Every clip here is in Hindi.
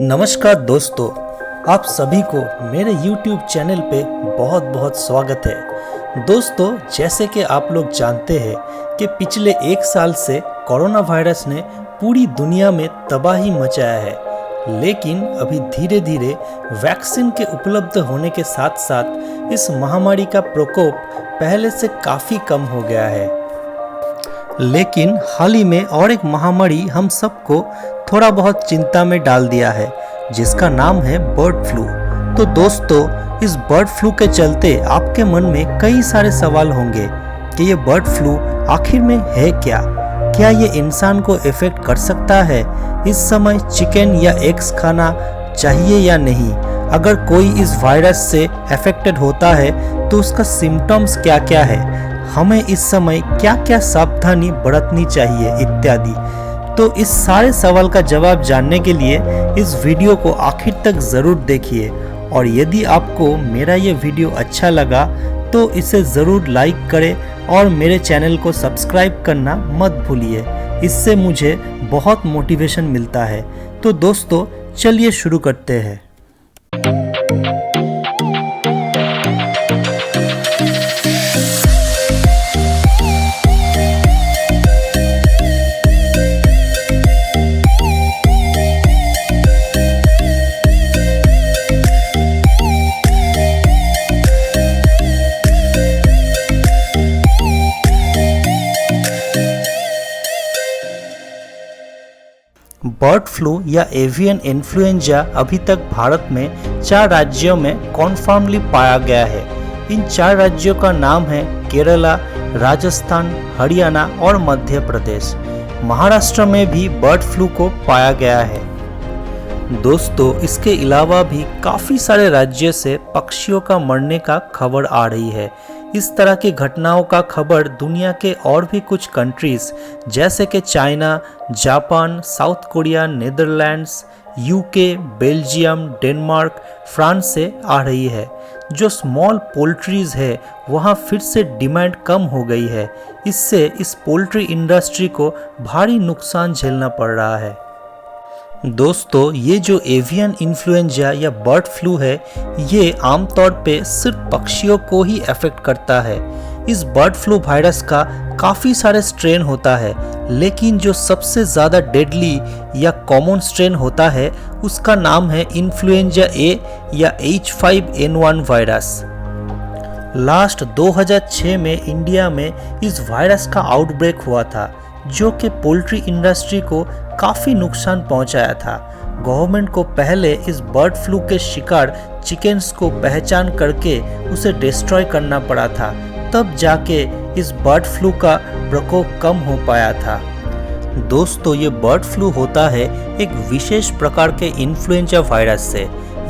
नमस्कार दोस्तों, आप सभी को मेरे YouTube चैनल पे बहुत बहुत स्वागत है। दोस्तों, जैसे कि आप लोग जानते हैं कि पिछले एक साल से कोरोना वायरस ने पूरी दुनिया में तबाही मचाया है, लेकिन अभी धीरे धीरे वैक्सीन के उपलब्ध होने के साथ साथ इस महामारी का प्रकोप पहले से काफ़ी कम हो गया है। लेकिन हाल ही में और एक महामारी हम सबको थोड़ा बहुत चिंता में डाल दिया है, जिसका नाम है बर्ड फ्लू। तो दोस्तों, इस बर्ड फ्लू के चलते आपके मन में कई सारे सवाल होंगे कि ये बर्ड फ्लू आखिर में है क्या ये इंसान को इफेक्ट कर सकता है? इस समय चिकन या एग्स खाना चाहिए या नहीं? अगर कोई इस वायरस से अफेक्टेड होता है तो उसका सिम्टम्स क्या क्या है? हमें इस समय क्या क्या सावधानी बरतनी चाहिए इत्यादि। तो इस सारे सवाल का जवाब जानने के लिए इस वीडियो को आखिर तक ज़रूर देखिए, और यदि आपको मेरा ये वीडियो अच्छा लगा तो इसे ज़रूर लाइक करें और मेरे चैनल को सब्सक्राइब करना मत भूलिए। इससे मुझे बहुत मोटिवेशन मिलता है। तो दोस्तों, चलिए शुरू करते हैं। बर्ड फ्लू या एवियन इन्फ्लुएंजा अभी तक भारत में 4 राज्यों में कॉन्फर्मली पाया गया है। इन 4 राज्यों का नाम है केरला, राजस्थान, हरियाणा और मध्य प्रदेश। महाराष्ट्र में भी बर्ड फ्लू को पाया गया है। दोस्तों, इसके अलावा भी काफ़ी सारे राज्यों से पक्षियों का मरने का खबर आ रही है। इस तरह की घटनाओं का खबर दुनिया के और भी कुछ कंट्रीज जैसे कि China, Japan, south Korea, Netherlands, UK, Belgium, Denmark, France से आ रही है। जो स्मॉल पोल्ट्रीज है वहाँ फिर से डिमांड कम हो गई है। इससे इस पोल्ट्री इंडस्ट्री को भारी नुकसान झेलना पड़ रहा है। दोस्तों, ये जो एवियन इन्फ्लुएंजा या बर्ड फ्लू है, ये आमतौर पे सिर्फ पक्षियों को ही अफेक्ट करता है। इस बर्ड फ्लू वायरस का काफ़ी सारे स्ट्रेन होता है, लेकिन जो सबसे ज़्यादा डेडली या कॉमन स्ट्रेन होता है उसका नाम है इन्फ्लुएंजा ए या H5N1 वायरस। लास्ट 2006 में इंडिया में इस वायरस का आउटब्रेक हुआ था, जो कि पोल्ट्री इंडस्ट्री को काफ़ी नुकसान पहुंचाया था। गवर्नमेंट को पहले इस बर्ड फ्लू के शिकार चिकन्स को पहचान करके उसे डिस्ट्रॉय करना पड़ा था, तब जाके इस बर्ड फ्लू का प्रकोप कम हो पाया था। दोस्तों, ये बर्ड फ्लू होता है एक विशेष प्रकार के इन्फ्लुएंजा वायरस से।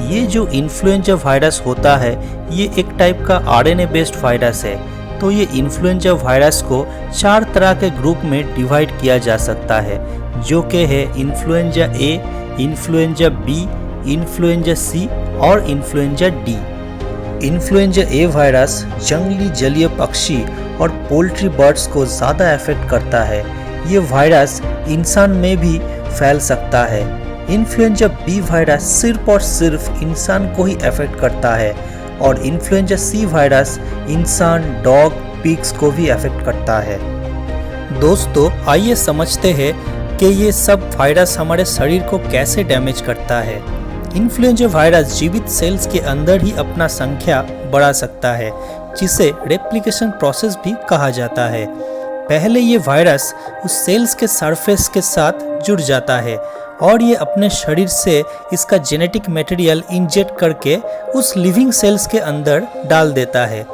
ये जो इन्फ्लुएंजा वायरस होता है, ये एक टाइप का RNA बेस्ड वायरस है। तो ये इन्फ्लुएंजा वायरस को 4 तरह के ग्रुप में डिवाइड किया जा सकता है, जो कि है influenza A, influenza B, influenza C और influenza D. Influenza A virus जंगली जलीय पक्षी और पोल्ट्री बर्ड्स को ज़्यादा अफेक्ट करता है। ये वायरस इंसान में भी फैल सकता है। इन्फ्लुएंजा बी वायरस सिर्फ और सिर्फ इंसान को ही अफेक्ट करता है, और इन्फ्लुएंजा सी वायरस इंसान, डॉग, पिग्स को भी अफेक्ट करता है। दोस्तों, आइए समझते हैं कि ये सब वायरस हमारे शरीर को कैसे डैमेज करता है। इन्फ्लुएंजा वायरस जीवित सेल्स के अंदर ही अपना संख्या बढ़ा सकता है, जिसे रेप्लिकेशन प्रोसेस भी कहा जाता है। पहले ये वायरस उस सेल्स के सरफेस के साथ जुड़ जाता है और ये अपने शरीर से इसका जेनेटिक मटेरियल इंजेक्ट करके उस लिविंग सेल्स के अंदर डाल देता है।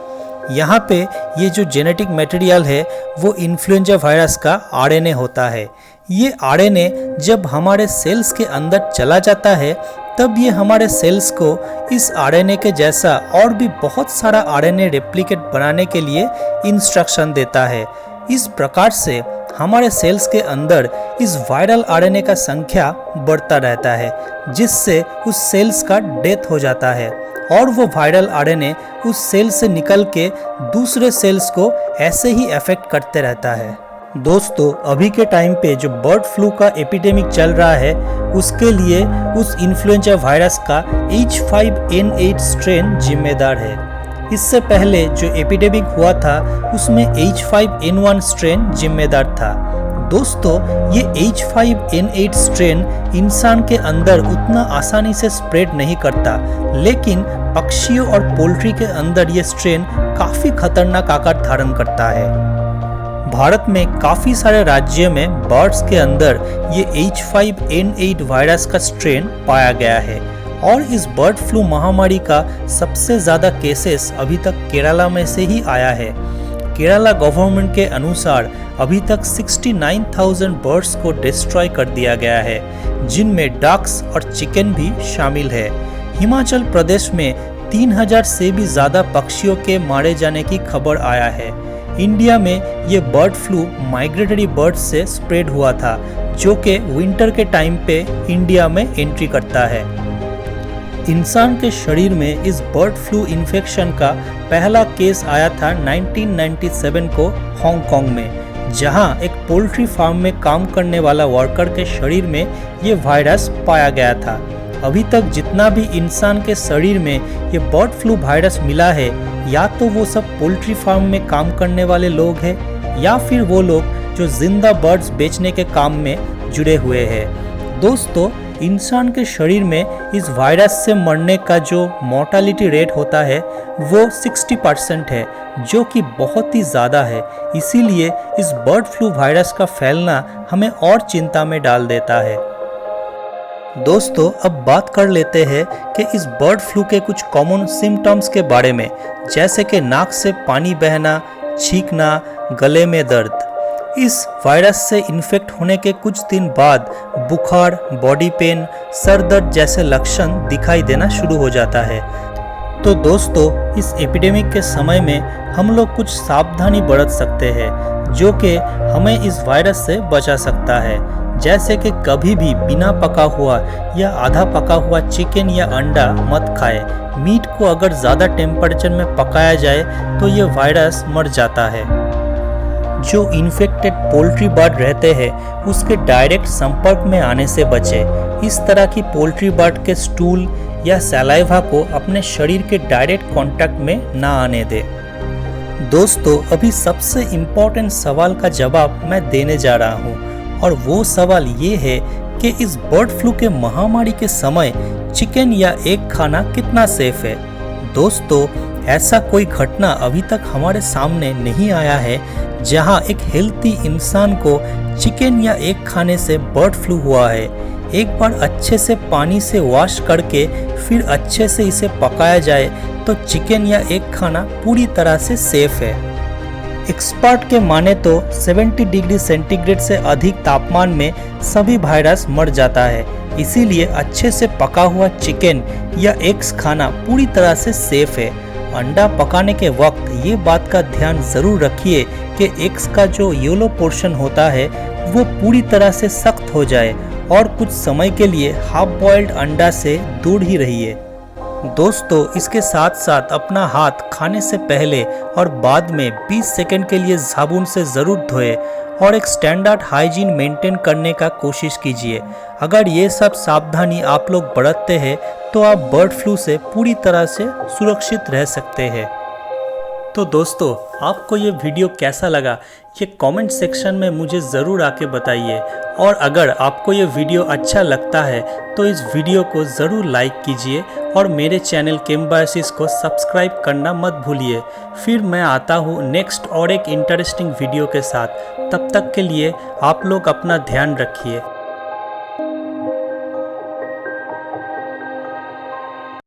यहाँ पे ये जो जेनेटिक मटेरियल है वो इन्फ्लुएंजा वायरस का RNA होता है। ये RNA जब हमारे सेल्स के अंदर चला जाता है, तब ये हमारे सेल्स को इस RNA के जैसा और भी बहुत सारा RNA रेप्लिकेट बनाने के लिए इंस्ट्रक्शन देता है। इस प्रकार से हमारे सेल्स के अंदर इस वायरल RNA का संख्या बढ़ता रहता है, जिससे उस सेल्स का डेथ हो जाता है और वो वायरल RNA उस सेल से निकल के दूसरे सेल्स को ऐसे ही अफेक्ट करते रहता है। दोस्तों अभी के टाइम पे जो बर्ड फ्लू का एपिडेमिक चल रहा है उसके लिए उस इन्फ्लुएंजा वायरस का H5N8 स्ट्रेन जिम्मेदार है। इससे पहले जो एपिडेमिक हुआ था उसमें H5N1 स्ट्रेन जिम्मेदार था। दोस्तों ये H5N8 स्ट्रेन इंसान के अंदर उतना आसानी से स्प्रेड नहीं करता, लेकिन पक्षियों और पोल्ट्री के अंदर ये स्ट्रेन काफ़ी खतरनाक आकार धारण करता है। भारत में काफ़ी सारे राज्यों में बर्ड्स के अंदर ये H5N8 वायरस का स्ट्रेन पाया गया है और इस बर्ड फ्लू महामारी का सबसे ज़्यादा केसेस अभी तक केरला में से ही आया है। केरला गवर्नमेंट के अनुसार अभी तक 69,000 बर्ड्स को डिस्ट्रॉय कर दिया गया है, जिनमें डक्स और चिकन भी शामिल है। हिमाचल प्रदेश में 3,000 से भी ज़्यादा पक्षियों के मारे जाने की खबर आया है। इंडिया में ये बर्ड फ्लू माइग्रेटरी बर्ड्स से स्प्रेड हुआ था, जो कि विंटर के टाइम पे इंडिया में एंट्री करता है। इंसान के शरीर में इस बर्ड फ्लू इन्फेक्शन का पहला केस आया था 1997 को हांगकांग में, जहां एक पोल्ट्री फार्म में काम करने वाला वर्कर के शरीर में ये वायरस पाया गया था। अभी तक जितना भी इंसान के शरीर में ये बर्ड फ्लू वायरस मिला है, या तो वो सब पोल्ट्री फार्म में काम करने वाले लोग हैं या फिर वो लोग जो जिंदा बर्ड्स बेचने के काम में जुड़े हुए हैं। दोस्तों इंसान के शरीर में इस वायरस से मरने का जो मोर्टालिटी रेट होता है वो 60% है, जो कि बहुत ही ज़्यादा है। इसीलिए इस बर्ड फ्लू वायरस का फैलना हमें और चिंता में डाल देता है। दोस्तों अब बात कर लेते हैं कि इस बर्ड फ्लू के कुछ कॉमन सिम्टम्स के बारे में, जैसे कि नाक से पानी बहना, छींकना, गले में दर्द। इस वायरस से इन्फेक्ट होने के कुछ दिन बाद बुखार, बॉडी पेन, सर दर्द जैसे लक्षण दिखाई देना शुरू हो जाता है। तो दोस्तों इस एपिडेमिक के समय में हम लोग कुछ सावधानी बरत सकते हैं, जो कि हमें इस वायरस से बचा सकता है। जैसे कि कभी भी बिना पका हुआ या आधा पका हुआ चिकन या अंडा मत खाएं। मीट को अगर ज़्यादा टेम्परेचर में पकाया जाए तो ये वायरस मर जाता है। जो इन्फेक्टेड पोल्ट्री बर्ड रहते हैं उसके डायरेक्ट संपर्क में आने से बचें। इस तरह की पोल्ट्री बर्ड के स्टूल या सलाइवा को अपने शरीर के डायरेक्ट कांटेक्ट में ना आने दें। दोस्तों अभी सबसे इम्पोर्टेंट सवाल का जवाब मैं देने जा रहा हूँ, और वो सवाल ये है कि इस बर्ड फ्लू के महामारी के समय चिकन या एग खाना कितना सेफ है। दोस्तों ऐसा कोई घटना अभी तक हमारे सामने नहीं आया है जहां एक हेल्थी इंसान को चिकन या एग खाने से बर्ड फ्लू हुआ है। एक बार अच्छे से पानी से वॉश करके फिर अच्छे से इसे पकाया जाए तो चिकन या एग खाना पूरी तरह से सेफ है। एक्सपर्ट के माने तो 70 डिग्री सेंटीग्रेड से अधिक तापमान में सभी वायरस मर जाता है, इसीलिए अच्छे से पका हुआ चिकन या एग्स खाना पूरी तरह से सेफ है। अंडा पकाने के वक्त ये बात का ध्यान ज़रूर रखिए कि एग्स का जो येलो पोर्शन होता है वो पूरी तरह से सख्त हो जाए और कुछ समय के लिए हाफ बॉइल्ड अंडा से दूर ही रहिए। दोस्तों इसके साथ साथ अपना हाथ खाने से पहले और बाद में 20 सेकंड के लिए साबुन से ज़रूर धोएं और एक स्टैंडर्ड हाइजीन मेंटेन करने का कोशिश कीजिए। अगर ये सब सावधानी आप लोग बरतते हैं तो आप बर्ड फ्लू से पूरी तरह से सुरक्षित रह सकते हैं। तो दोस्तों आपको ये वीडियो कैसा लगा ये कमेंट सेक्शन में मुझे ज़रूर आके बताइए, और अगर आपको ये वीडियो अच्छा लगता है तो इस वीडियो को ज़रूर लाइक कीजिए और मेरे चैनल केम्बायसिस को सब्सक्राइब करना मत भूलिए। फिर मैं आता हूँ नेक्स्ट और एक इंटरेस्टिंग वीडियो के साथ। तब तक के लिए आप लोग अपना ध्यान रखिए।